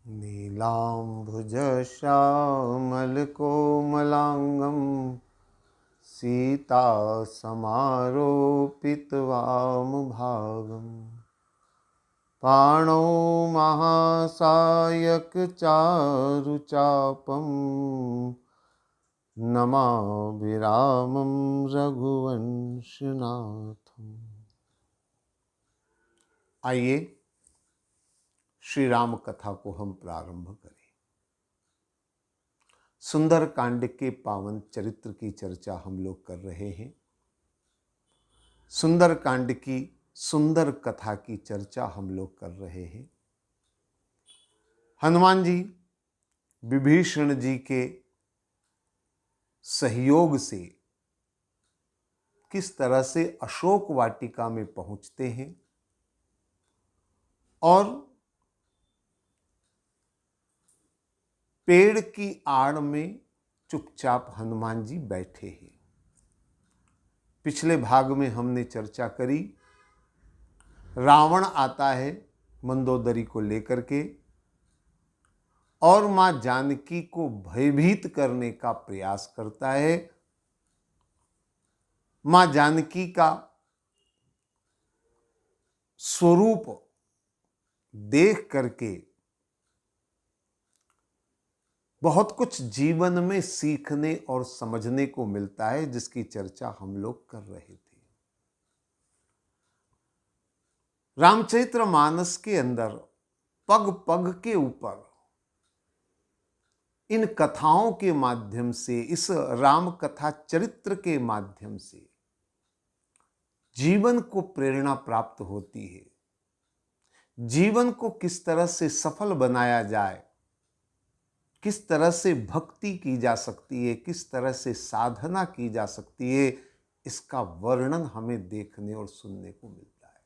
नीलाम्बुजश्यामलकोमलाङ्गं सीतासमारोपितवामभागम् पाणौ महासायकचारुचापं नमामि रामं रघुवंशनाथम्। आइए श्री राम कथा को हम प्रारंभ करें। सुंदर कांड के पावन चरित्र की चर्चा हम लोग कर रहे हैं। सुंदर कांड की सुंदर कथा की चर्चा हम लोग कर रहे हैं। हनुमान जी विभीषण जी के सहयोग से किस तरह से अशोक वाटिका में पहुंचते हैं और पेड़ की आड़ में चुपचाप हनुमान जी बैठे हैं। पिछले भाग में हमने चर्चा करी, रावण आता है मंदोदरी को लेकर के और मां जानकी को भयभीत करने का प्रयास करता है। मां जानकी का स्वरूप देख करके बहुत कुछ जीवन में सीखने और समझने को मिलता है, जिसकी चर्चा हम लोग कर रहे थे। रामचरितमानस के अंदर पग पग के ऊपर इन कथाओं के माध्यम से, इस राम कथा चरित्र के माध्यम से जीवन को प्रेरणा प्राप्त होती है। जीवन को किस तरह से सफल बनाया जाए, किस तरह से भक्ति की जा सकती है, किस तरह से साधना की जा सकती है, इसका वर्णन हमें देखने और सुनने को मिलता है।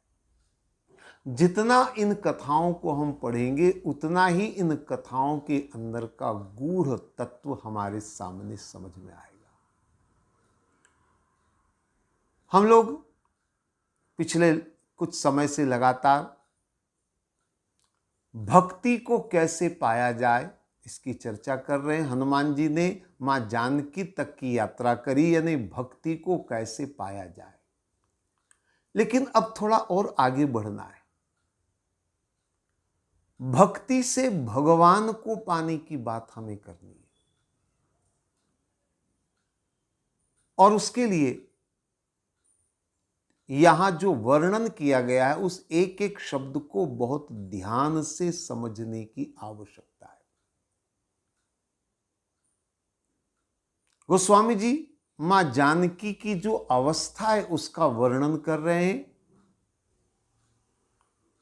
जितना इन कथाओं को हम पढ़ेंगे उतना ही इन कथाओं के अंदर का गूढ़ तत्व हमारे सामने समझ में आएगा। हम लोग पिछले कुछ समय से लगातार भक्ति को कैसे पाया जाए इसकी चर्चा कर रहे हैं। हनुमान जी ने मां जानकी तक की यात्रा करी, यानी भक्ति को कैसे पाया जाए। लेकिन अब थोड़ा और आगे बढ़ना है। भक्ति से भगवान को पाने की बात हमें करनी है और उसके लिए यहां जो वर्णन किया गया है उस एक एक शब्द को बहुत ध्यान से समझने की आवश्यकता है। गोस्वामी जी मां जानकी की जो अवस्था है उसका वर्णन कर रहे हैं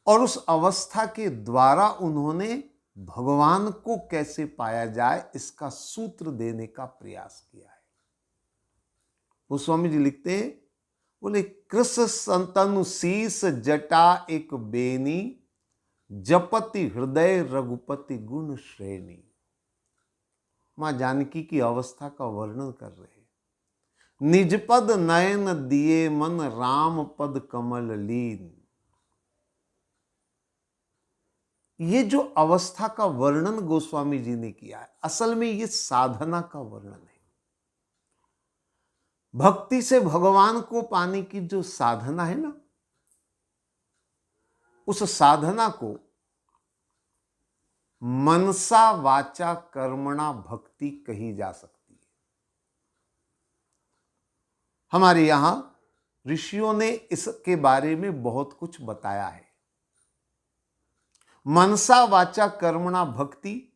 और उस अवस्था के द्वारा उन्होंने भगवान को कैसे पाया जाए इसका सूत्र देने का प्रयास किया है। गोस्वामी जी लिखते हैं, बोले कृष संतनु शीस जटा एक बेनी, जपति हृदय रघुपति गुण श्रेणी। मां जानकी की अवस्था का वर्णन कर रहे हैं। निज पद नयन दिए मन, राम पद कमल लीन। ये जो अवस्था का वर्णन गोस्वामी जी ने किया है, असल में ये साधना का वर्णन है। भक्ति से भगवान को पाने की जो साधना है ना, उस साधना को मनसा वाचा कर्मणा भक्ति कही जा सकती है। हमारे यहां ऋषियों ने इसके बारे में बहुत कुछ बताया है। मनसा वाचा कर्मणा भक्ति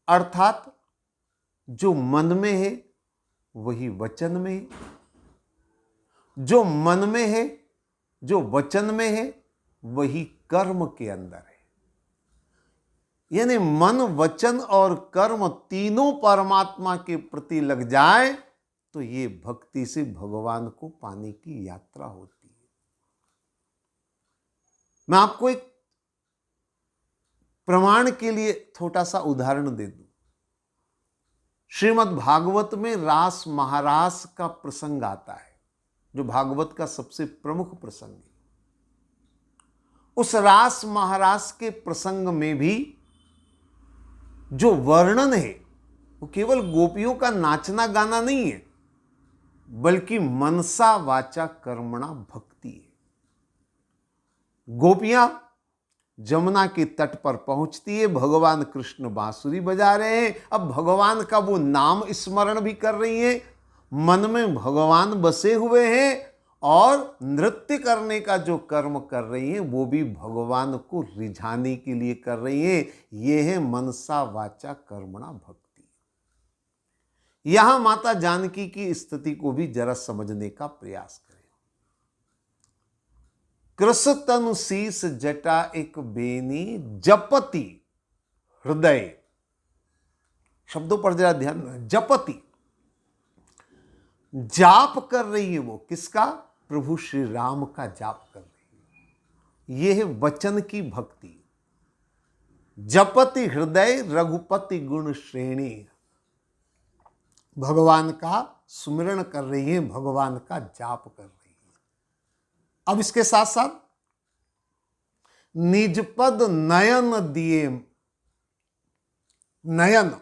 अर्थात जो मन में है वही वचन में है, जो मन में है, जो वचन में है, वही कर्म के अंदर है। यानी मन, वचन और कर्म तीनों परमात्मा के प्रति लग जाए तो ये भक्ति से भगवान को पाने की यात्रा होती है। मैं आपको एक प्रमाण के लिए छोटा सा उदाहरण दे दूं। श्रीमद् भागवत में रास महारास का प्रसंग आता है, जो भागवत का सबसे प्रमुख प्रसंग है। उस रास महारास के प्रसंग में भी जो वर्णन है वो केवल गोपियों का नाचना गाना नहीं है, बल्कि मनसा वाचा कर्मणा भक्ति है। गोपियां जमुना के तट पर पहुंचती है, भगवान कृष्ण बांसुरी बजा रहे हैं, अब भगवान का वो नाम स्मरण भी कर रही हैं, मन में भगवान बसे हुए हैं, और नृत्य करने का जो कर्म कर रही हैं वो भी भगवान को रिझाने के लिए कर रही हैं। ये है मनसा वाचा कर्मणा भक्ति। यहां माता जानकी की स्थिति को भी जरा समझने का प्रयास करें। कृस तनु शीस जटा एक बेनी जपति हृदय, शब्दों पर जरा ध्यान दें। जपति, जाप कर रही है वो, किसका? प्रभु श्री राम का जाप कर रही है। यह है वचन की भक्ति। जपति हृदय रघुपति गुण श्रेणी, भगवान का सुमिरण कर रही है, भगवान का जाप कर रही है। अब इसके साथ साथ निज पद नयन दिए, नयन,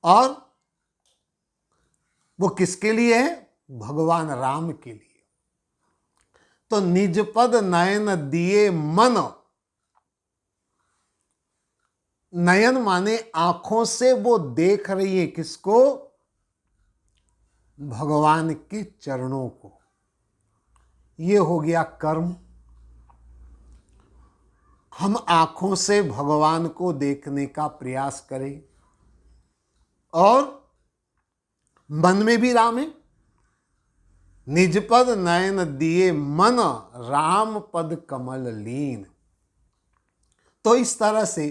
और वो किसके लिए है? भगवान राम के लिए। तो निज पद नयन दिए मन, नयन माने आंखों से वो देख रही है किसको? भगवान के चरणों को। ये हो गया कर्म। हम आंखों से भगवान को देखने का प्रयास करें, और मन में भी राम है। निज पद नयन दिए मन राम पद कमल लीन। तो इस तरह से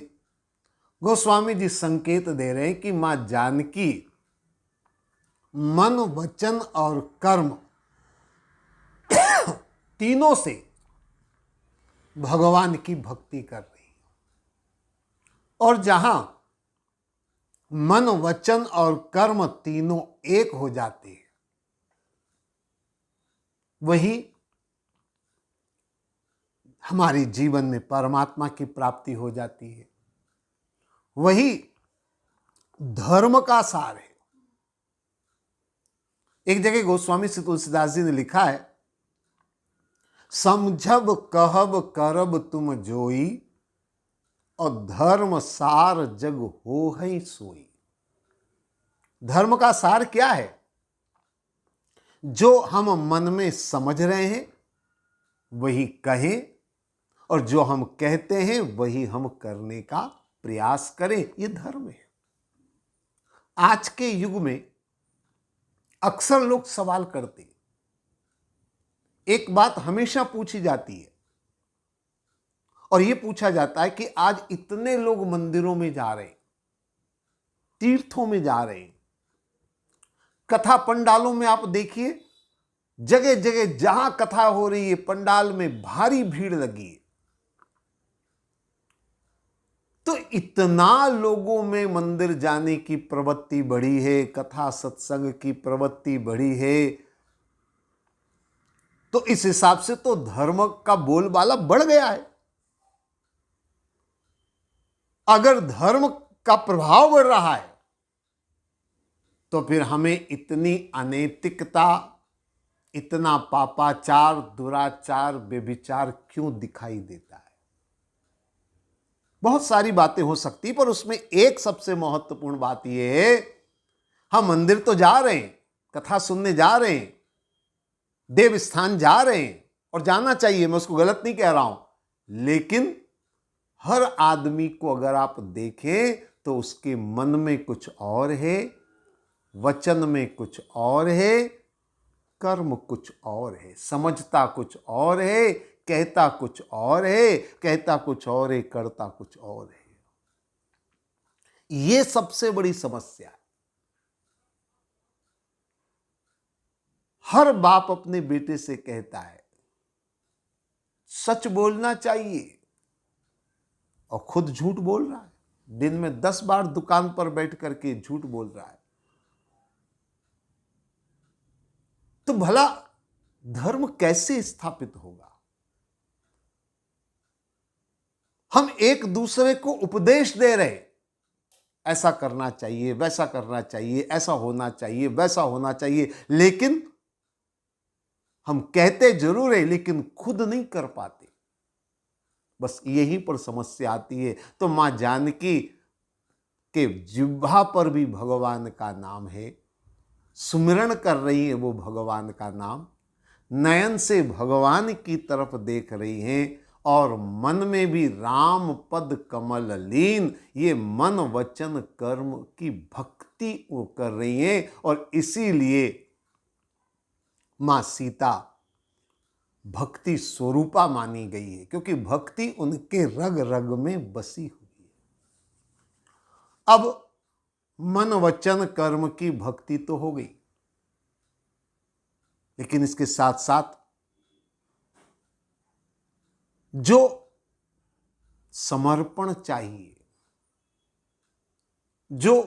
गोस्वामी जी संकेत दे रहे हैं कि मां जानकी मन वचन और कर्म तीनों से भगवान की भक्ति कर रही है। और जहां मन वचन और कर्म तीनों एक हो जाते हैं, वही हमारे जीवन में परमात्मा की प्राप्ति हो जाती है। वही धर्म का सार है। एक जगह गोस्वामी श्री तुलसीदास जी ने लिखा है, समझब कहब करब तुम जोई, और धर्म सार जग हो है सोई। धर्म का सार क्या है? जो हम मन में समझ रहे हैं वही कहें, और जो हम कहते हैं वही हम करने का प्रयास करें। ये धर्म है। आज के युग में अक्सर लोग सवाल करते हैं, एक बात हमेशा पूछी जाती है, और यह पूछा जाता है कि आज इतने लोग मंदिरों में जा रहे हैं, तीर्थों में जा रहे हैं, कथा पंडालों में आप देखिए, जगह जगह जहां कथा हो रही है पंडाल में भारी भीड़ लगी है। तो इतना लोगों में मंदिर जाने की प्रवृत्ति बढ़ी है, कथा सत्संग की प्रवृत्ति बढ़ी है, तो इस हिसाब से तो धर्म का बोलबाला बढ़ गया है। अगर धर्म का प्रभाव बढ़ रहा है तो फिर हमें इतनी अनैतिकता, इतना पापाचार, दुराचार, व्यभिचार क्यों दिखाई देता है? बहुत सारी बातें हो सकती, पर उसमें एक सबसे महत्वपूर्ण बात यह है, हम मंदिर तो जा रहे हैं, कथा सुनने जा रहे हैं, देव स्थान जा रहे हैं, और जाना चाहिए, मैं उसको गलत नहीं कह रहा हूं, लेकिन हर आदमी को अगर आप देखें तो उसके मन में कुछ और है, वचन में कुछ और है, कर्म कुछ और है, समझता कुछ और है, कहता कुछ और है, कहता कुछ और है, करता कुछ और है। यह सबसे बड़ी समस्या है। हर बाप अपने बेटे से कहता है सच बोलना चाहिए, और खुद झूठ बोल रहा है। दिन में 10 बार दुकान पर बैठ करके झूठ बोल रहा है। तो भला धर्म कैसे स्थापित होगा? हम एक दूसरे को उपदेश दे रहे, ऐसा करना चाहिए, वैसा करना चाहिए, ऐसा होना चाहिए, वैसा होना चाहिए, लेकिन हम कहते जरूर है लेकिन खुद नहीं कर पाते। बस यहीं पर समस्या आती है। तो मां जानकी के जिह्वा पर भी भगवान का नाम है, सुमिरन कर रही है वो भगवान का नाम, नयन से भगवान की तरफ देख रही हैं और मन में भी राम पद कमल लीन, ये मन वचन कर्म की भक्ति वो कर रही हैं। और इसीलिए मां सीता भक्ति स्वरूपा मानी गई है, क्योंकि भक्ति उनके रग रग में बसी हुई है। अब मन वचन कर्म की भक्ति तो हो गई, लेकिन इसके साथ साथ जो समर्पण चाहिए, जो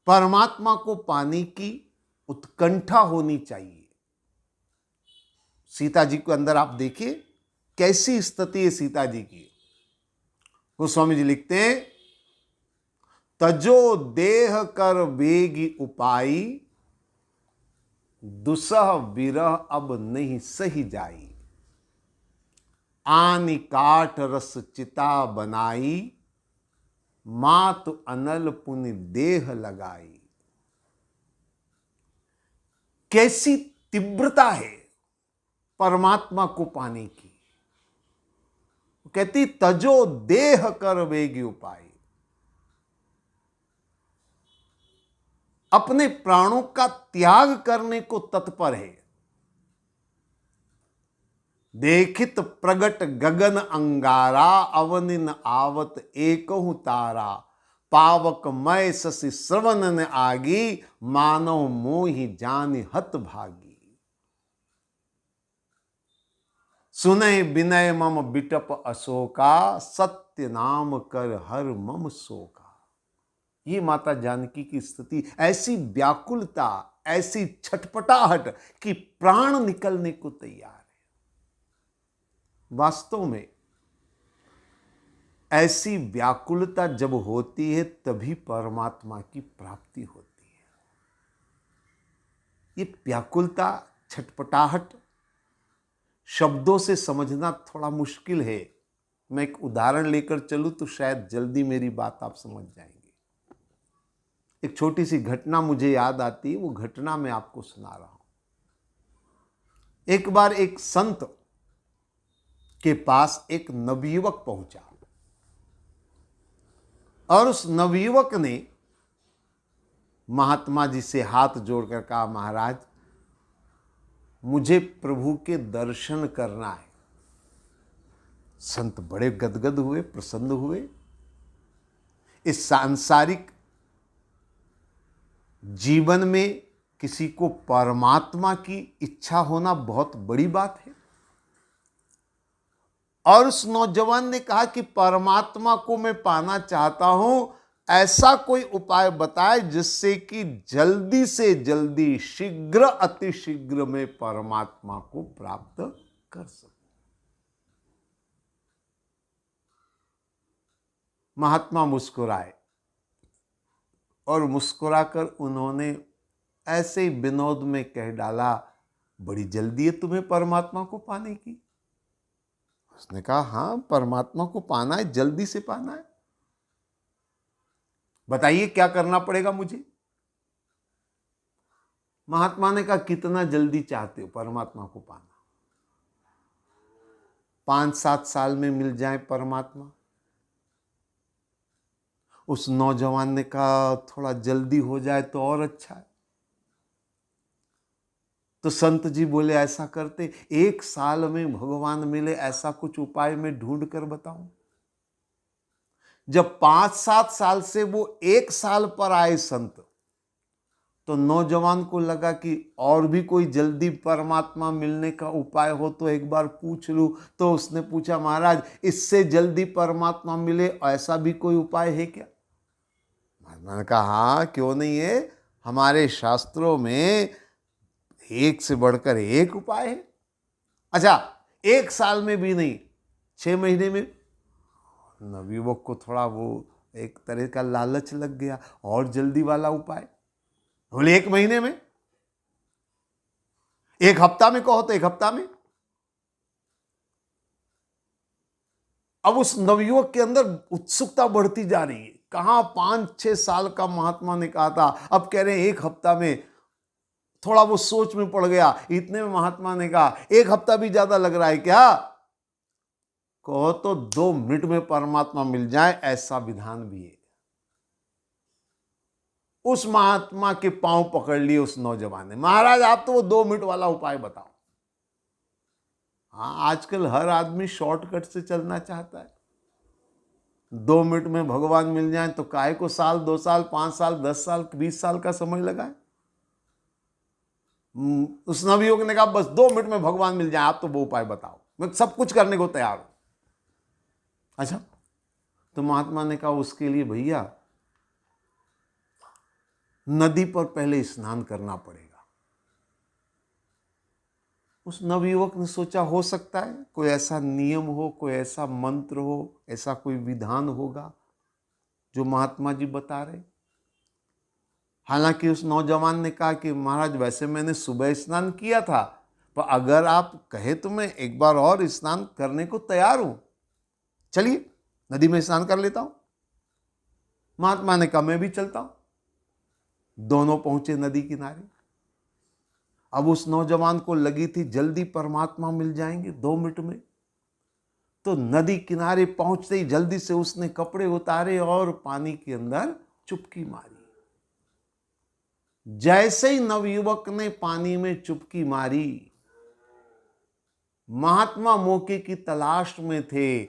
परमात्मा को पाने की उत्कंठा होनी चाहिए, सीता जी के अंदर आप देखिए कैसी स्थिति है सीता जी की। गोस्वामी जी लिखते हैं, तजो देह कर वेगी उपाई, दुसह विरह अब नहीं सही जाई, आनि काठ रस चिता बनाई, मात अनल पुनि देह लगाई। कैसी तीव्रता है परमात्मा को पाने की। कहती तजो देह कर वेगी उपाय, अपने प्राणों का त्याग करने को तत्पर है। देखित प्रगट गगन अंगारा, अवनिन आवत एकहु तारा, पावक मय शशि श्रवण न आगी, मानव मोहि जानि हत भागी। सुनय विनय मम बिटप अशोका, सत्य नाम कर हर मम शोका। ये माता जानकी की स्थिति, ऐसी व्याकुलता, ऐसी छटपटाहट कि प्राण निकलने को तैयार है। वास्तव में ऐसी व्याकुलता जब होती है तभी परमात्मा की प्राप्ति होती है। ये व्याकुलता, छटपटाहट शब्दों से समझना थोड़ा मुश्किल है। मैं एक उदाहरण लेकर चलूं तो शायद जल्दी मेरी बात आप समझ जाएंगे। एक छोटी सी घटना मुझे याद आती है, वो घटना मैं आपको सुना रहा हूं। एक बार एक संत के पास एक नवयुवक पहुंचा और उस नवयुवक ने महात्मा जी से हाथ जोड़कर कहा, महाराज मुझे प्रभु के दर्शन करना है। संत बड़े गदगद हुए, प्रसन्न हुए। इस सांसारिक जीवन में किसी को परमात्मा की इच्छा होना बहुत बड़ी बात है। और उस नौजवान ने कहा कि परमात्मा को मैं पाना चाहता हूं, ऐसा कोई उपाय बताए जिससे कि जल्दी से जल्दी, शीघ्र अति शीघ्र में परमात्मा को प्राप्त कर सकूं। महात्मा मुस्कुराए और मुस्कुराकर उन्होंने ऐसे ही विनोद में कह डाला, बड़ी जल्दी है तुम्हें परमात्मा को पाने की। उसने कहा, हां परमात्मा को पाना है, जल्दी से पाना है, बताइए क्या करना पड़ेगा मुझे। महात्मा ने कहा, कितना जल्दी चाहते हो परमात्मा को पाना? 5-7 साल में मिल जाए परमात्मा? उस नौजवान ने कहा, थोड़ा जल्दी हो जाए तो और अच्छा है। तो संत जी बोले, ऐसा करते 1 साल में भगवान मिले, ऐसा कुछ उपाय मैं ढूंढ कर बताऊं। जब 5-7 साल से वो 1 साल पर आए संत, तो नौजवान को लगा कि और भी कोई जल्दी परमात्मा मिलने का उपाय हो तो एक बार पूछ लूं। तो उसने पूछा, महाराज इससे जल्दी परमात्मा मिले ऐसा भी कोई उपाय है क्या? मैंने कहा, हाँ क्यों नहीं है, हमारे शास्त्रों में एक से बढ़कर एक उपाय है। अच्छा, 1 साल में भी नहीं, 6 महीने में नवयुवक को थोड़ा वो एक तरह का लालच लग गया, और जल्दी वाला उपाय। बोले 1 महीने में, 1 हफ्ता में कहो तो 1 हफ्ता में। अब उस नवयुवक के अंदर उत्सुकता बढ़ती जा रही है। कहां 5-6 साल का महात्मा ने कहा था, अब कह रहे हैं 1 हफ्ता में। थोड़ा वो सोच में पड़ गया। इतने में महात्मा ने कहा 1 हफ्ता भी ज्यादा लग रहा है क्या? कहो तो 2 मिनट में परमात्मा मिल जाए, ऐसा विधान भी है। उस महात्मा के पांव पकड़ लिए उस नौजवान ने, महाराज आप तो वो 2 मिनट वाला उपाय बताओ। हाँ, आजकल हर आदमी शॉर्टकट से चलना चाहता है। 2 मिनट में भगवान मिल जाए तो काहे को साल, 2 साल, 5 साल, 10 साल, 20 साल का समय लगाए। उस नवयुवक ने कहा बस 2 मिनट में भगवान मिल जाए, आप तो वो उपाय बताओ, मैं सब कुछ करने को तैयार हूं। अच्छा, तो महात्मा ने कहा उसके लिए भैया नदी पर पहले स्नान करना पड़ेगा। उस नवयुवक ने सोचा हो सकता है कोई ऐसा नियम हो, कोई ऐसा मंत्र हो, ऐसा कोई विधान होगा जो महात्मा जी बता रहे। हालांकि उस नौजवान ने कहा कि महाराज वैसे मैंने सुबह स्नान किया था, पर अगर आप कहे तो मैं एक बार और स्नान करने को तैयार हूं, चलिए नदी में स्नान कर लेता हूं। महात्मा ने कहा मैं भी चलता हूं। दोनों पहुंचे नदी किनारे। अब उस नौजवान को लगी थी जल्दी परमात्मा मिल जाएंगे 2 मिनट में, तो नदी किनारे पहुंचते ही जल्दी से उसने कपड़े उतारे और पानी के अंदर चुपकी मारी। जैसे ही नवयुवक ने पानी में चुपकी मारी, महात्मा मौके की तलाश में थे,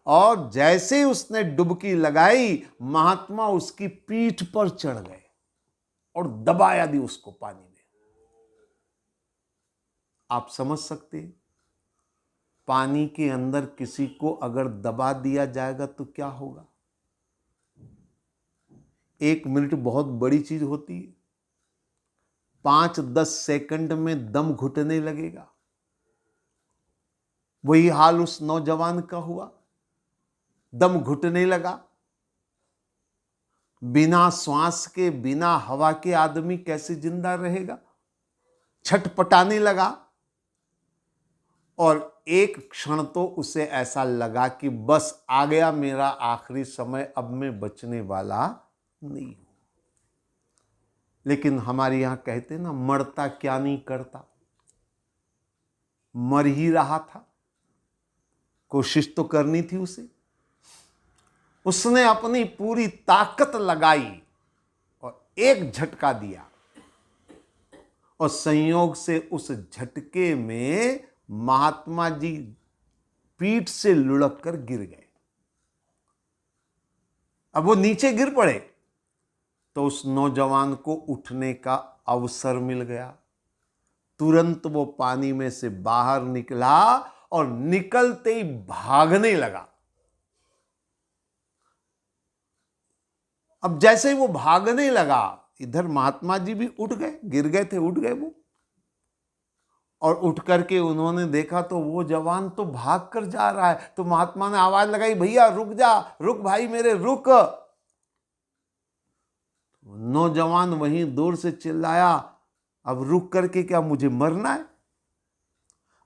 और जैसे ही उसने डुबकी लगाई, महात्मा उसकी पीठ पर चढ़ गए और दबाया दी उसको पानी में। आप समझ सकते हैं, पानी के अंदर किसी को अगर दबा दिया जाएगा तो क्या होगा। 1 मिनट बहुत बड़ी चीज होती है। 5-10 सेकंड में दम घुटने लगेगा। वही हाल उस नौजवान का हुआ, दम घुटने लगा। बिना श्वास के, बिना हवा के आदमी कैसे जिंदा रहेगा। छटपटाने लगा, और एक क्षण तो उसे ऐसा लगा कि बस आ गया मेरा आखिरी समय, अब मैं बचने वाला नहीं हूं। लेकिन हमारे यहां कहते ना, मरता क्या नहीं करता, मर ही रहा था। कोशिश तो करनी थी उसे। उसने अपनी पूरी ताकत लगाई और एक झटका दिया, और संयोग से उस झटके में महात्मा जी पीठ से लुढ़क कर गिर गए। अब वो नीचे गिर पड़े तो उस नौजवान को उठने का अवसर मिल गया। तुरंत वो पानी में से बाहर निकला और निकलते ही भागने लगा। अब जैसे ही वो भागने लगा, इधर महात्मा जी भी उठ गए, गिर गए थे, उठ गए वो, और उठ करके उन्होंने देखा तो वो जवान तो भाग कर जा रहा है। तो महात्मा ने आवाज लगाई, भैया रुक जा, रुक भाई मेरे रुक। नौजवान वहीं दूर से चिल्लाया, अब रुक करके क्या मुझे मरना है?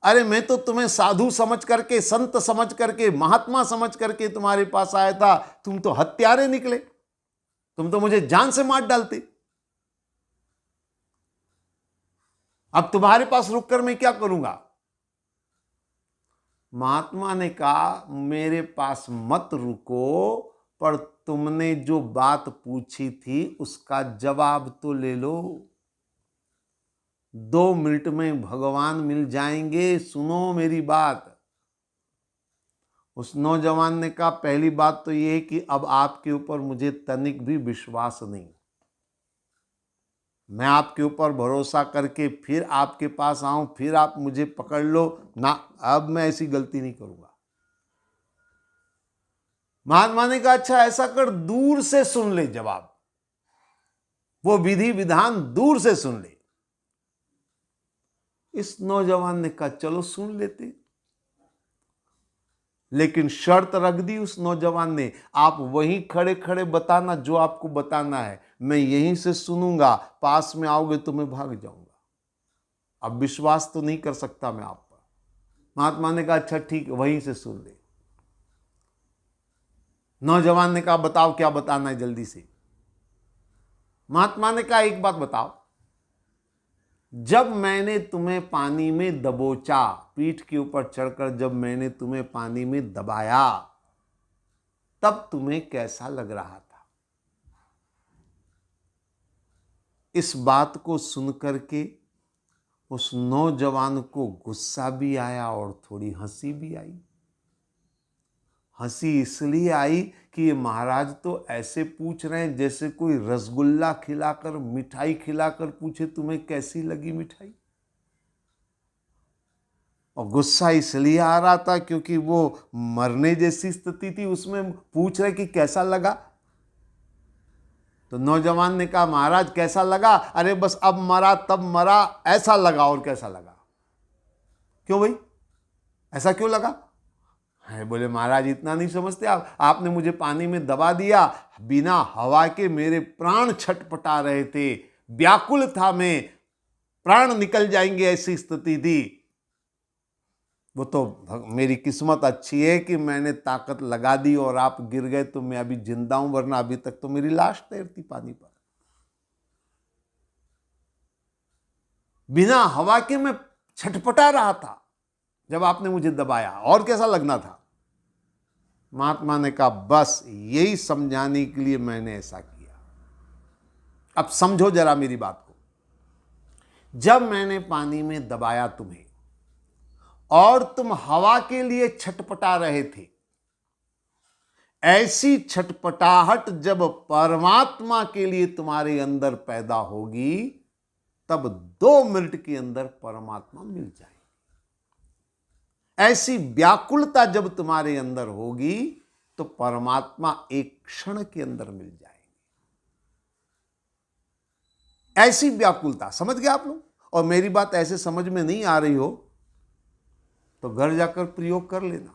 अरे मैं तो तुम्हें साधु समझ करके, संत समझ करके, महात्मा समझ करके तुम्हारे पास आया था, तुम तो हत्यारे निकले, तुम तो मुझे जान से मार डालते। अब तुम्हारे पास रुककर मैं क्या करूंगा? महात्मा ने कहा मेरे पास मत रुको, पर तुमने जो बात पूछी थी उसका जवाब तो ले लो। 2 मिनट में भगवान मिल जाएंगे, सुनो मेरी बात। उस नौजवान ने कहा पहली बात तो यह है कि अब आपके ऊपर मुझे तनिक भी विश्वास नहीं। मैं आपके ऊपर भरोसा करके फिर आपके पास आऊं, फिर आप मुझे पकड़ लो ना, अब मैं ऐसी गलती नहीं करूंगा। महात्मा ने कहा अच्छा ऐसा कर, दूर से सुन ले जवाब, वो विधि विधान दूर से सुन ले। इस नौजवान ने कहा चलो सुन लेते। लेकिन शर्त रख दी उस नौजवान ने, आप वहीं खड़े खड़े बताना जो आपको बताना है, मैं यहीं से सुनूंगा, पास में आओगे तो मैं भाग जाऊंगा। अब विश्वास तो नहीं कर सकता मैं आप पर। महात्मा ने कहा अच्छा ठीक है, वहीं से सुन ले। नौजवान ने कहा बताओ क्या बताना है जल्दी से। महात्मा ने कहा एक बात बताओ, जब मैंने तुम्हें पानी में दबोचा, पीठ के ऊपर चढ़कर जब मैंने तुम्हें पानी में दबाया, तब तुम्हें कैसा लग रहा था? इस बात को सुनकर के उस नौजवान को गुस्सा भी आया और थोड़ी हंसी भी आई। हंसी इसलिए आई कि ये महाराज तो ऐसे पूछ रहे हैं जैसे कोई रसगुल्ला खिलाकर, मिठाई खिलाकर पूछे तुम्हें कैसी लगी मिठाई। और गुस्सा इसलिए आ रहा था क्योंकि वो मरने जैसी स्थिति थी, उसमें पूछ रहे कि कैसा लगा। तो नौजवान ने कहा महाराज कैसा लगा? अरे बस अब मरा तब मरा ऐसा लगा। और कैसा लगा? क्यों भाई, ऐसा क्यों लगा? है बोले महाराज इतना नहीं समझते आप, आपने मुझे पानी में दबा दिया, बिना हवा के मेरे प्राण छटपटा रहे थे, व्याकुल था मैं, प्राण निकल जाएंगे ऐसी स्थिति थी। वो तो मेरी किस्मत अच्छी है कि मैंने ताकत लगा दी और आप गिर गए तो मैं अभी जिंदा हूं, वरना अभी तक तो मेरी लाश तैरती पानी पर। बिना हवा के मैं छटपटा रहा था जब आपने मुझे दबाया, और कैसा लगना था? महात्मा ने कहा बस यही समझाने के लिए मैंने ऐसा किया। अब समझो जरा मेरी बात को। जब मैंने पानी में दबाया तुम्हें और तुम हवा के लिए छटपटा रहे थे, ऐसी छटपटाहट जब परमात्मा के लिए तुम्हारे अंदर पैदा होगी, तब 2 मिनट के अंदर परमात्मा मिल जाएगी। ऐसी व्याकुलता जब तुम्हारे अंदर होगी तो परमात्मा एक क्षण के अंदर मिल जाएगी। ऐसी व्याकुलता, समझ गए आप लोग? और मेरी बात ऐसे समझ में नहीं आ रही हो तो घर जाकर प्रयोग कर लेना।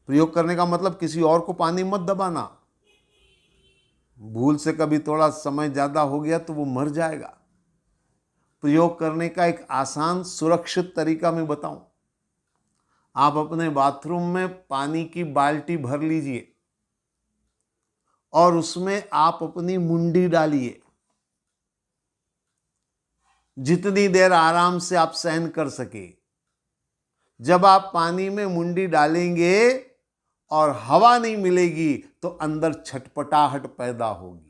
प्रयोग करने का मतलब किसी और को पानी मत दबाना। भूल से कभी थोड़ा समय ज्यादा हो गया तो वो मर जाएगा। प्रयोग करने का एक आसान सुरक्षित तरीका मैं बताऊं। आप अपने बाथरूम में पानी की बाल्टी भर लीजिए और उसमें आप अपनी मुंडी डालिए। जितनी देर आराम से आप सहन कर सके। जब आप पानी में मुंडी डालेंगे और हवा नहीं मिलेगी तो अंदर छटपटाहट पैदा होगी।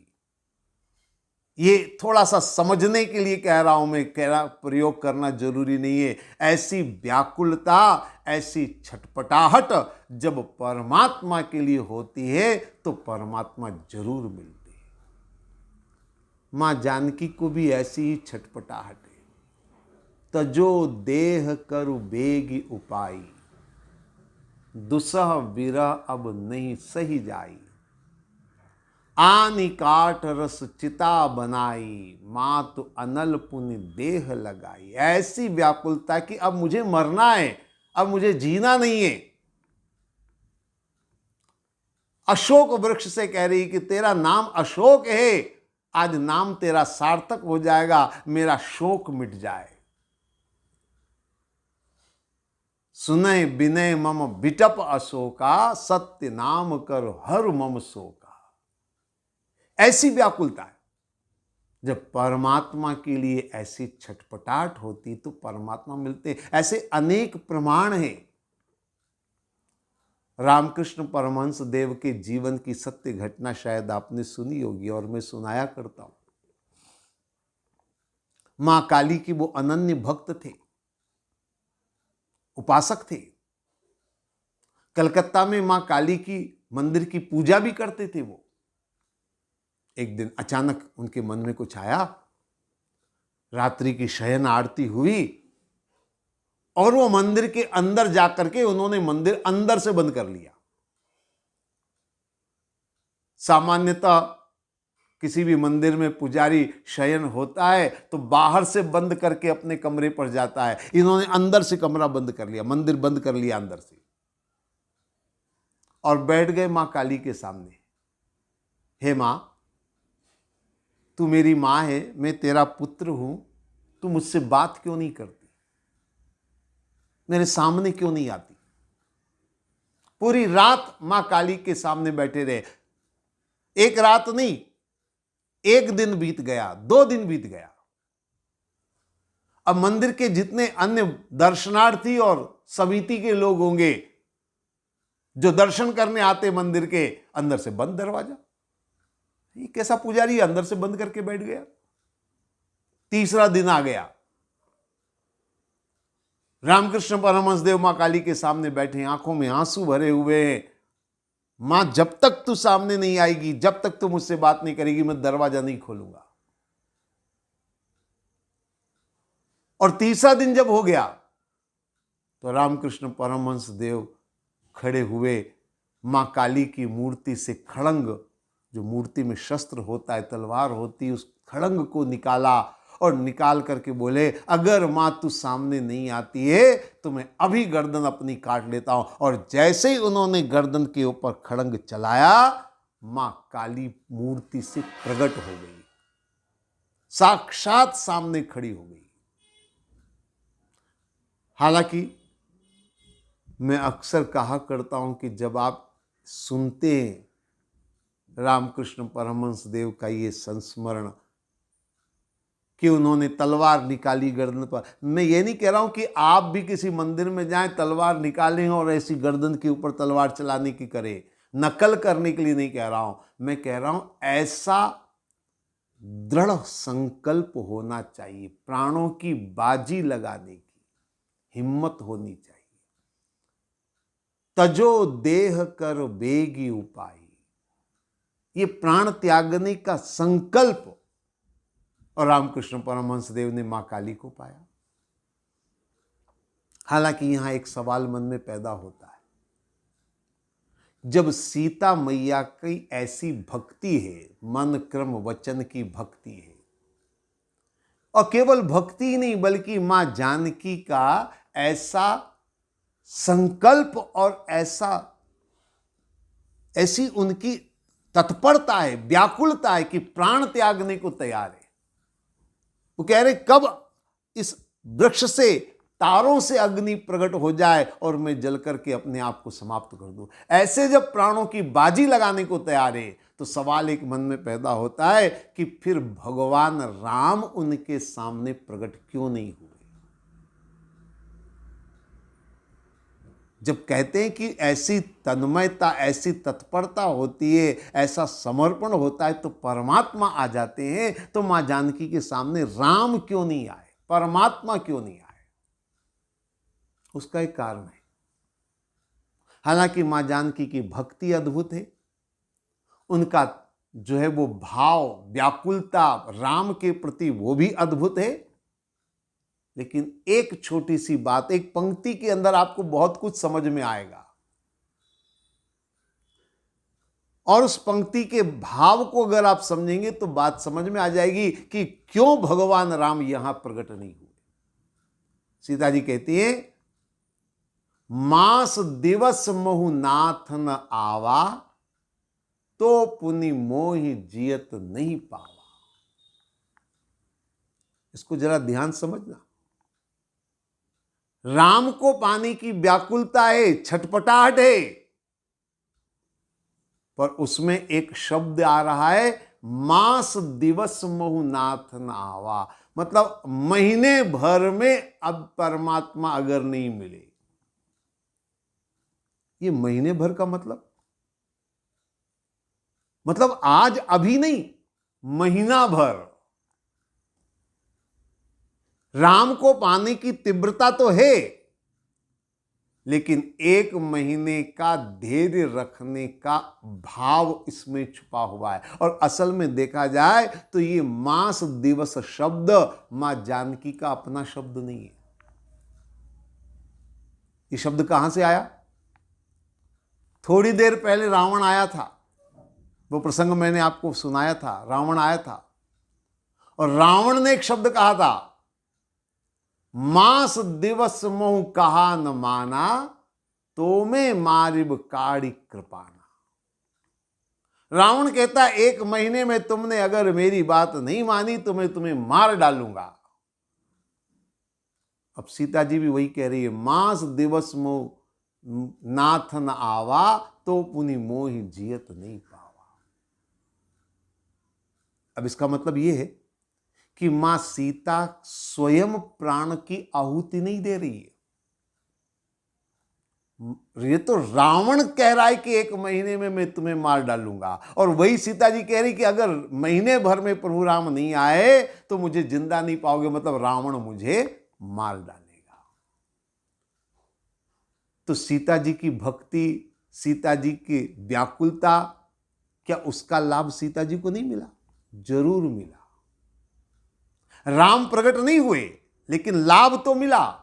ये थोड़ा सा समझने के लिए कह रहा हूं मैं, प्रयोग करना जरूरी नहीं है। ऐसी व्याकुलता, ऐसी छटपटाहट जब परमात्मा के लिए होती है तो परमात्मा जरूर मिलते हैं। मां जानकी को भी ऐसी ही छटपटाहट है। तजो देह करु बेगी उपाई, दुसह विरह अब नहीं सही जाई, आनी काठ रस चिता बनाई, मातु अनल पुनि देह लगाई। ऐसी व्याकुलता कि अब मुझे मरना है, अब मुझे जीना नहीं है। अशोक वृक्ष से कह रही कि तेरा नाम अशोक है, आज नाम तेरा सार्थक हो जाएगा, मेरा शोक मिट जाए। सुनय विनय मम बिटप अशोका, सत्य नाम कर हर मम शोका। ऐसी व्याकुलता है। जब परमात्मा के लिए ऐसी छटपटाहट होती तो परमात्मा मिलते। ऐसे अनेक प्रमाण हैं। रामकृष्ण परमहंस देव के जीवन की सत्य घटना शायद आपने सुनी होगी और मैं सुनाया करता हूं। मां काली की वो अनन्य भक्त थे, उपासक थे। कलकत्ता में मां काली की मंदिर की पूजा भी करते थे वो। एक दिन अचानक उनके मन में कुछ आया, रात्रि की शयन आरती हुई और वो मंदिर के अंदर जाकर के उन्होंने मंदिर अंदर से बंद कर लिया। सामान्यतः किसी भी मंदिर में पुजारी शयन होता है तो बाहर से बंद करके अपने कमरे पर जाता है। इन्होंने अंदर से कमरा बंद कर लिया, मंदिर बंद कर लिया अंदर से। और बैठ गए मां काली के सामने। हे मां, तू मेरी मां है, मैं तेरा पुत्र हूं, तू मुझसे बात क्यों नहीं करती, मेरे सामने क्यों नहीं आती। पूरी रात मां काली के सामने बैठे रहे। एक रात नहीं, एक दिन बीत गया, 2 दिन बीत गया। अब मंदिर के जितने अन्य दर्शनार्थी और समिति के लोग होंगे जो दर्शन करने आते मंदिर के, अंदर से बंद दरवाजा। ये कैसा पुजारी अंदर से बंद करके बैठ गया। तीसरा दिन आ गया, रामकृष्ण परमहंस देव मां काली के सामने बैठे, आंखों में आंसू भरे हुए हैं। मां, जब तक तू सामने नहीं आएगी, जब तक तू मुझसे बात नहीं करेगी, मैं दरवाजा नहीं खोलूंगा। और तीसरा दिन जब हो गया तो रामकृष्ण परमहंस देव खड़े हुए, मां काली की मूर्ति से खड़ंग, जो मूर्ति में शस्त्र होता है, तलवार होती है, उस खड़ंग को निकाला और निकाल करके बोले, अगर मां तू सामने नहीं आती है तो मैं अभी गर्दन अपनी काट लेता हूं। और जैसे ही उन्होंने गर्दन के ऊपर खड़ंग चलाया, मां काली मूर्ति से प्रकट हो गई, साक्षात सामने खड़ी हो गई। हालांकि मैं अक्सर कहा करता हूं कि जब आप सुनते हैं रामकृष्ण परमहंस देव का ये संस्मरण कि उन्होंने तलवार निकाली गर्दन पर, मैं ये नहीं कह रहा हूं कि आप भी किसी मंदिर में जाएं, तलवार निकालें और ऐसी गर्दन के ऊपर तलवार चलाने की करें, नकल करने के लिए नहीं कह रहा हूं। मैं कह रहा हूं ऐसा दृढ़ संकल्प होना चाहिए, प्राणों की बाजी लगाने की हिम्मत होनी चाहिए। तजो देह कर बेगी उपाय, ये प्राण त्यागने का संकल्प। और रामकृष्ण परमहंस देव ने मां काली को पाया। हालांकि यहां एक सवाल मन में पैदा होता है, जब सीता मैया की ऐसी भक्ति है, मन क्रम वचन की भक्ति है, और केवल भक्ति ही नहीं बल्कि मां जानकी का ऐसा संकल्प और ऐसी उनकी तत्परता है, व्याकुलता है कि प्राण त्यागने को तैयार है। वो कह रहे कब इस वृक्ष से, तारों से अग्नि प्रकट हो जाए और मैं जल करके अपने आप को समाप्त कर दूं। ऐसे जब प्राणों की बाजी लगाने को तैयार है तो सवाल एक मन में पैदा होता है कि फिर भगवान राम उनके सामने प्रकट क्यों नहीं हुए। जब कहते हैं कि ऐसी तन्मयता, ऐसी तत्परता होती है, ऐसा समर्पण होता है तो परमात्मा आ जाते हैं, तो मां जानकी के सामने राम क्यों नहीं आए, परमात्मा क्यों नहीं आए? उसका एक कारण है। हालांकि मां जानकी की भक्ति अद्भुत है, उनका जो है वो भाव, व्याकुलता राम के प्रति वो भी अद्भुत है। लेकिन एक छोटी सी बात, एक पंक्ति के अंदर आपको बहुत कुछ समझ में आएगा, और उस पंक्ति के भाव को अगर आप समझेंगे तो बात समझ में आ जाएगी कि क्यों भगवान राम यहां प्रकट नहीं हुए। सीता जी कहती है, मास दिवस महु नाथ न आवा, तो पुनि मोहि जियत नहीं पावा। इसको जरा ध्यान समझना। राम को पाने की व्याकुलता है, छटपटाहट है, पर उसमें एक शब्द आ रहा है, मास दिवस महु नाथ न आवा, मतलब महीने भर में अब परमात्मा अगर नहीं मिले। ये महीने भर का मतलब आज अभी नहीं, महीना भर। राम को पाने की तीव्रता तो है, लेकिन 1 महीने का धैर्य रखने का भाव इसमें छुपा हुआ है। और असल में देखा जाए तो ये मास दिवस शब्द मां जानकी का अपना शब्द नहीं है। ये शब्द कहां से आया? थोड़ी देर पहले रावण आया था, वो प्रसंग मैंने आपको सुनाया था। रावण आया था और रावण ने एक शब्द कहा था, मास दिवस मोह कहा न माना, तो में मारिब काड़ी कृपाना। रावण कहता 1 महीने में तुमने अगर मेरी बात नहीं मानी तो मैं तुम्हें मार डालूंगा। अब सीता जी भी वही कह रही है, मास दिवस मो नाथ न आवा तो पुनि मोहि जियत नहीं पावा। अब इसका मतलब यह है कि मां सीता स्वयं प्राण की आहुति नहीं दे रही है। ये तो रावण कह रहा है कि 1 महीने में मैं तुम्हें मार डालूंगा, और वही सीता जी कह रही कि अगर महीने भर में प्रभु राम नहीं आए तो मुझे जिंदा नहीं पाओगे, मतलब रावण मुझे मार डालेगा। तो सीता जी की भक्ति, सीता जी की व्याकुलता, क्या उसका लाभ सीता जी को नहीं मिला? जरूर मिला। राम प्रकट नहीं हुए लेकिन लाभ तो मिला।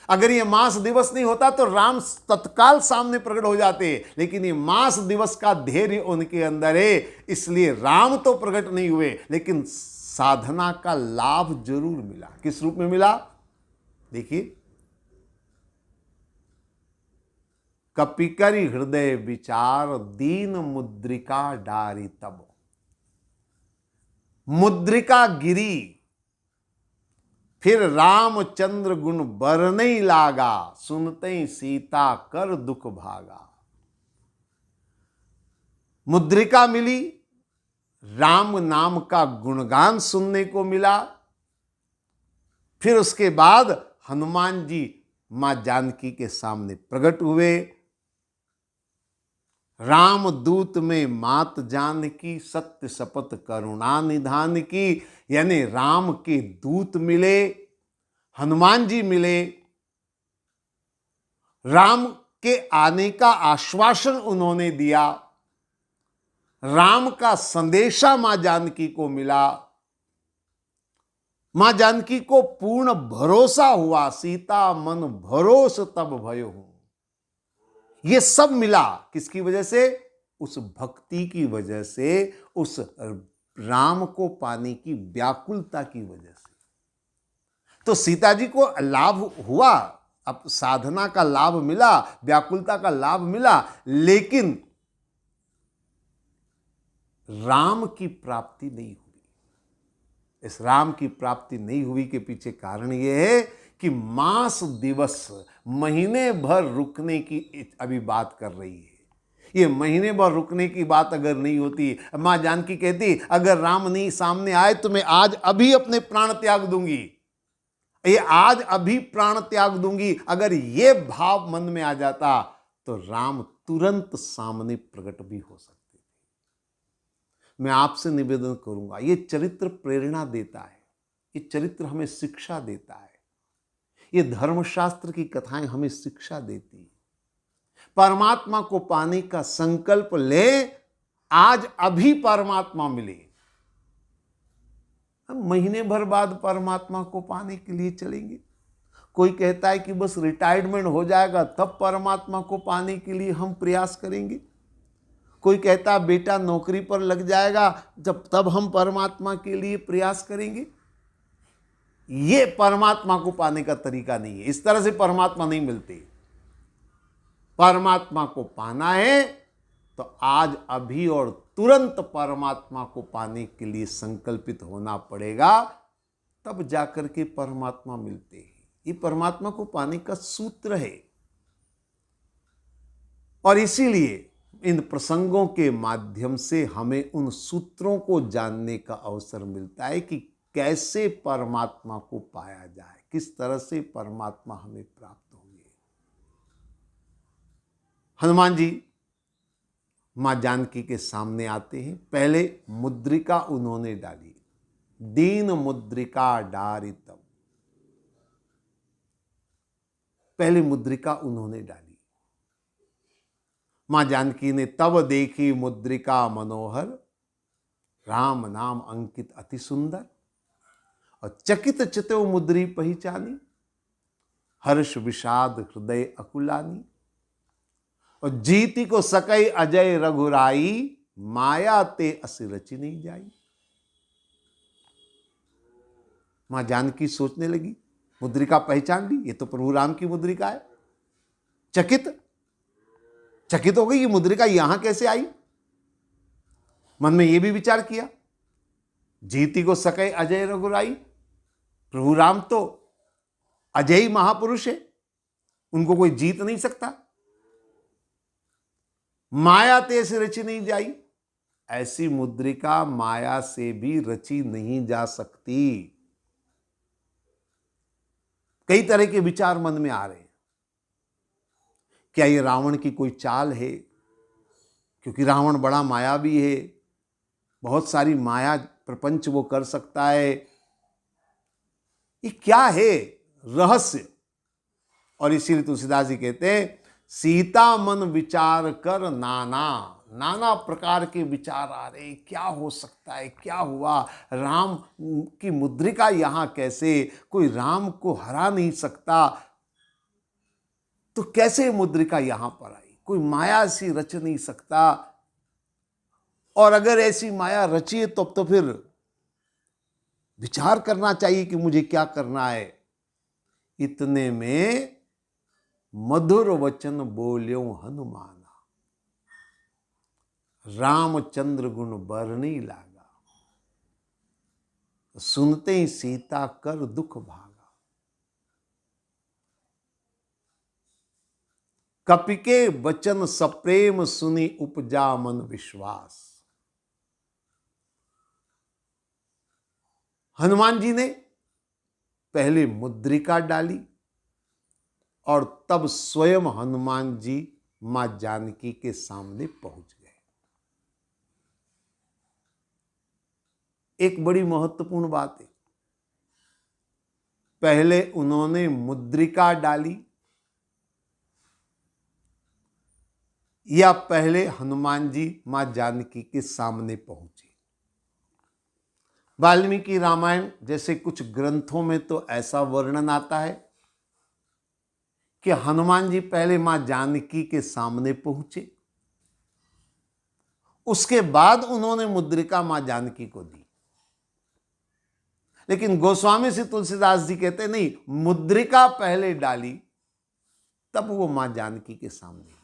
अगर ये मास दिवस नहीं होता तो राम तत्काल सामने प्रकट हो जाते, लेकिन ये मास दिवस का धैर्य उनके अंदर है, इसलिए राम तो प्रकट नहीं हुए लेकिन साधना का लाभ जरूर मिला। किस रूप में मिला? देखिए, कपिकरी हृदय विचार दीन मुद्रिका डारी तब। मुद्रिका गिरी, फिर रामचंद्र गुण बरनई लागा, सुनते सीता कर दुख भागा। मुद्रिका मिली, राम नाम का गुणगान सुनने को मिला। फिर उसके बाद हनुमान जी मां जानकी के सामने प्रकट हुए। राम दूत में मात जानकी, सत्य शपथ करुणा निधान की। यानी राम के दूत मिले, हनुमान जी मिले, राम के आने का आश्वासन उन्होंने दिया, राम का संदेशा मां जानकी को मिला, मां जानकी को पूर्ण भरोसा हुआ, सीता मन भरोस तब भयो हूं। ये सब मिला किसकी वजह से? उस भक्ति की वजह से, उस राम को पाने की व्याकुलता की वजह से। तो सीता जी को लाभ हुआ, अब साधना का लाभ मिला, व्याकुलता का लाभ मिला, लेकिन राम की प्राप्ति नहीं हुई। इस राम की प्राप्ति नहीं हुई के पीछे कारण यह है कि मास दिवस, महीने भर रुकने की अभी बात कर रही है। ये महीने भर रुकने की बात अगर नहीं होती, मां जानकी कहती अगर राम नहीं सामने आए तो मैं आज अभी अपने प्राण त्याग दूंगी, ये आज अभी प्राण त्याग दूंगी। अगर ये भाव मन में आ जाता तो राम तुरंत सामने प्रकट भी हो सकते थे। मैं आपसे निवेदन करूंगा, ये चरित्र प्रेरणा देता है, ये चरित्र हमें शिक्षा देता है, ये धर्मशास्त्र की कथाएं हमें शिक्षा देती है। परमात्मा को पाने का संकल्प ले, आज अभी परमात्मा मिले। हम महीने भर बाद परमात्मा को पाने के लिए चलेंगे। कोई कहता है कि बस रिटायरमेंट हो जाएगा तब परमात्मा को पाने के लिए हम प्रयास करेंगे। कोई कहता है बेटा नौकरी पर लग जाएगा जब तब हम परमात्मा के लिए प्रयास करेंगे। ये परमात्मा को पाने का तरीका नहीं है। इस तरह से परमात्मा नहीं मिलते। परमात्मा को पाना है तो आज अभी और तुरंत परमात्मा को पाने के लिए संकल्पित होना पड़ेगा, तब जाकर के परमात्मा मिलते हैं। ये परमात्मा को पाने का सूत्र है। और इसीलिए इन प्रसंगों के माध्यम से हमें उन सूत्रों को जानने का अवसर मिलता है कि कैसे परमात्मा को पाया जाए, किस तरह से परमात्मा हमें प्राप्त होंगे। हनुमान जी मां जानकी के सामने आते हैं। पहले मुद्रिका उन्होंने डाली, दीन मुद्रिका डारी तब। पहले मुद्रिका उन्होंने डाली। मां जानकी ने तब देखी मुद्रिका मनोहर, राम नाम अंकित अति सुंदर, और चकित चितो मुद्री पहचानी, हर्ष विषाद हृदय अकुलानी, और जीती को सकई अजय रघुराई, माया ते अस रचि नहीं जाई। मां जानकी सोचने लगी, मुद्रिका पहचान ली, ये तो प्रभु राम की मुद्रिका है। चकित हो गई, ये मुद्रिका यहां कैसे आई। मन में यह भी विचार किया, जीती को सके अजय रघुराई, प्रभु राम तो अजय महापुरुष है, उनको कोई जीत नहीं सकता। माया तेज रची नहीं जाई, ऐसी मुद्रिका माया से भी रची नहीं जा सकती। कई तरह के विचार मन में आ रहे हैं। क्या ये रावण की कोई चाल है, क्योंकि रावण बड़ा मायावी है, बहुत सारी माया प्रपंच वो कर सकता है। ये क्या है रहस्य। और इसीलिए तुलसीदास जी कहते हैं, सीता मन विचार कर नाना प्रकार के विचार आ रहे, क्या हो सकता है, क्या हुआ, राम की मुद्रिका यहां कैसे, कोई राम को हरा नहीं सकता, तो कैसे मुद्रिका यहां पर आई, कोई माया सी रच नहीं सकता, और अगर ऐसी माया रची तो फिर विचार करना चाहिए कि मुझे क्या करना है। इतने में मधुर वचन बोल्यो हनुमाना, रामचंद्र गुण बरनी लागा, सुनते ही सीता कर दुख भागा। कपि के वचन सप्रेम सुनी उपजा मन विश्वास। हनुमान जी ने पहले मुद्रिका डाली और तब स्वयं हनुमान जी मां जानकी के सामने पहुंच गए। एक बड़ी महत्वपूर्ण बात है, पहले उन्होंने मुद्रिका डाली या पहले हनुमान जी मां जानकी के सामने पहुंचे। वाल्मीकि रामायण जैसे कुछ ग्रंथों में तो ऐसा वर्णन आता है कि हनुमान जी पहले मां जानकी के सामने पहुंचे, उसके बाद उन्होंने मुद्रिका मां जानकी को दी। लेकिन गोस्वामी श्री तुलसीदास जी कहते नहीं, मुद्रिका पहले डाली तब वो मां जानकी के सामने।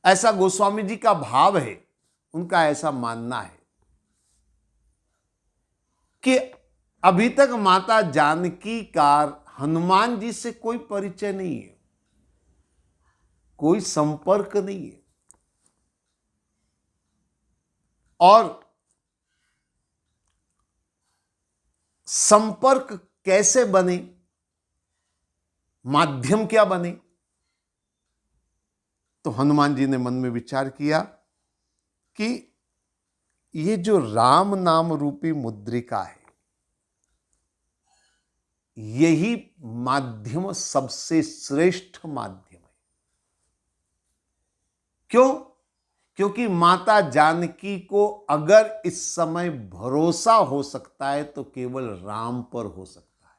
ऐसा गोस्वामी जी का भाव है, उनका ऐसा मानना है कि अभी तक माता जानकी का हनुमान जी से कोई परिचय नहीं है, कोई संपर्क नहीं है। और संपर्क कैसे बने, माध्यम क्या बने, तो हनुमान जी ने मन में विचार किया कि ये जो राम नाम रूपी मुद्रिका है, यही माध्यम सबसे श्रेष्ठ माध्यम है। क्यों? क्योंकि माता जानकी को अगर इस समय भरोसा हो सकता है तो केवल राम पर हो सकता है,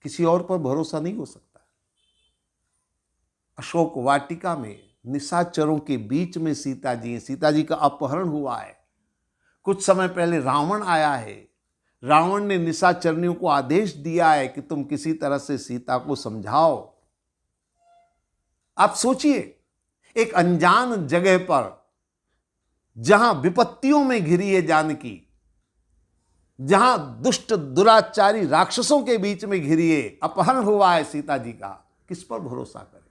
किसी और पर भरोसा नहीं हो सकता। अशोक वाटिका में निशाचरों के बीच में सीता जी हैं, सीता जी का अपहरण हुआ है। कुछ समय पहले रावण आया है, रावण ने निशाचरनियों को आदेश दिया है कि तुम किसी तरह से सीता को समझाओ। आप सोचिए, एक अनजान जगह पर जहां विपत्तियों में घिरी है जानकी, जहां दुष्ट दुराचारी राक्षसों के बीच में घिरी है, अपहरण हुआ है सीता जी का, किस पर भरोसा करें?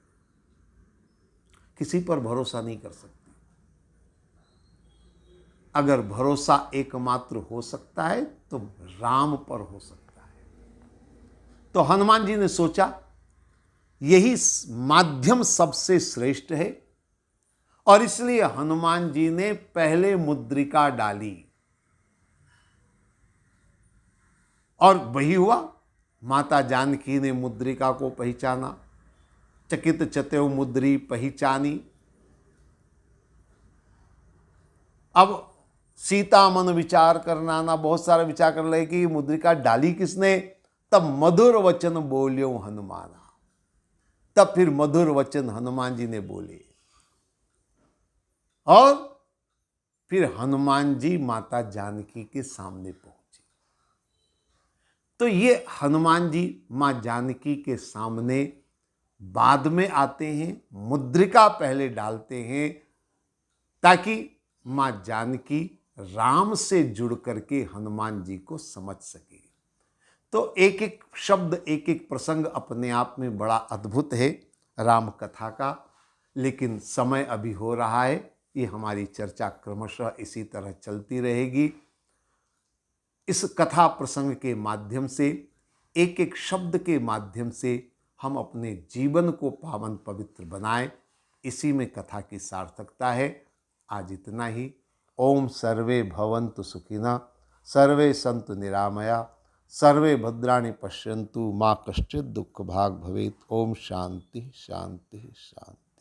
किसी पर भरोसा नहीं कर सकते। अगर भरोसा एकमात्र हो सकता है तो राम पर हो सकता है। तो हनुमान जी ने सोचा यही माध्यम सबसे श्रेष्ठ है, और इसलिए हनुमान जी ने पहले मुद्रिका डाली। और वही हुआ, माता जानकी ने मुद्रिका को पहचाना, चकित चतेव मुद्री पहचानी। अब सीता मन विचार करना ना, बहुत सारा विचार कर रहे कि मुद्रिका डाली किसने। तब मधुर वचन बोल्यो हनुमाना, तब फिर मधुर वचन हनुमान जी ने बोले, और फिर हनुमान जी माता जानकी के सामने पहुंचे। तो ये हनुमान जी मां जानकी के सामने बाद में आते हैं, मुद्रिका पहले डालते हैं, ताकि माँ जानकी राम से जुड़ करके हनुमान जी को समझ सके। तो एक एक शब्द, एक एक प्रसंग अपने आप में बड़ा अद्भुत है राम कथा का। लेकिन समय अभी हो रहा है, ये हमारी चर्चा क्रमशः इसी तरह चलती रहेगी। इस कथा प्रसंग के माध्यम से, एक एक शब्द के माध्यम से हम अपने जीवन को पावन पवित्र बनाएं, इसी में कथा की सार्थकता है। आज इतना ही। ओम सर्वे भवन्तु सुखिनः, सर्वे सन्तु निरामया, सर्वे भद्राणि पश्यन्तु, माँ कश्चित् दुःख भाग् भवेत्। ओम शांति शांति शांति।